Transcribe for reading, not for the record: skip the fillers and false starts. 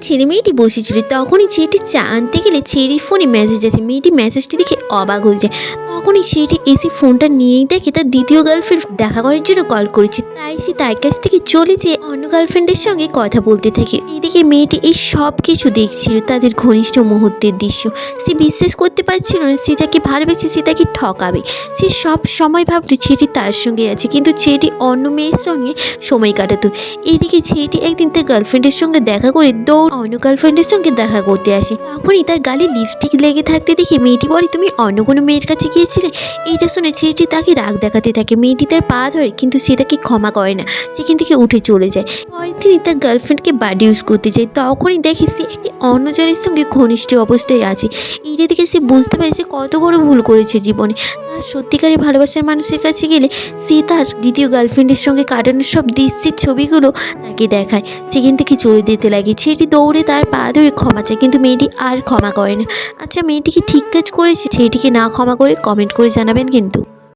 ছেলে মেয়েটি বসেছিল। তখনই ছেলেটি চা আনতে গেলে ছেলের ফোনে মেসেজ আছে। মেয়েটি মেসেজটি দেখে অবাক হয়ে যায়। তখনই ছেলেটি এসে ফোনটা নিয়েই দেখে তার দ্বিতীয় গার্লফ্রেন্ড দেখা করার জন্য কল করেছে। তাই সে তার কাছ থেকে চলে যেয়ে অন্য গার্লফ্রেন্ডের সঙ্গে কথা বলতে থাকে। এইদিকে মেয়েটি এই সব কিছু দেখছিল, তাদের ঘনিষ্ঠ মুহূর্তের দৃশ্য। সে বিশ্বাস করতে পারছিল না সে যাকে ভালোবেসে সে তাকে ঠকাবে। সে সব সময় ভাবতো ছেলেটি তার সঙ্গে আছে, কিন্তু ছেলেটি অন্য মেয়ের সঙ্গে সময় কাটাতো। এইদিকে ছেলেটি একদিন তার গার্লফ্রেন্ডের সঙ্গে দেখা করে দৌড় অন্য গার্লফ্রেন্ডের সঙ্গে দেখা করতে আসে। তখনই তার গালে লিপস্টিক লেগে থাকতে দেখে মেয়েটি বলে, তুমি অন্য কোনো মেয়ের কাছে গিয়েছিলে? এইটা শুনে ছেলেটি তাকে রাগ দেখাতে থাকে। মেয়েটি তার পা ধরে, কিন্তু সে তাকে ক্ষমা করে না, সেখান থেকে উঠে চলে যায়। পরের দিনই তার গার্লফ্রেন্ডকে বার্থডে ইউজ করতে যায়। তখনই দেখে সে একটি অন্য জনের সঙ্গে ঘনিষ্ঠ অবস্থায় আছে। এইটা দেখে সে বুঝতে পারে সে কত বড় ভুল করেছে জীবনে। তার সত্যিকারের ভালোবাসার মানুষের কাছে গেলে সে তার দ্বিতীয় গার্লফ্রেন্ডের সঙ্গে কাটানো সব দৃশ্যের ছবিগুলো তাকে দেখায়। সেখান থেকে চলে যেতে লাগে। ছেলেটি দৌড়ে তার পা ধরে ক্ষমা চায়, কিন্তু মেয়েটি আর ক্ষমা করে না। আচ্ছা, মেয়েটি কি ঠিক কাজ করেছে? ছেলেটিকে না ক্ষমা করে কমেন্ট করে জানাবেন কিন্তু।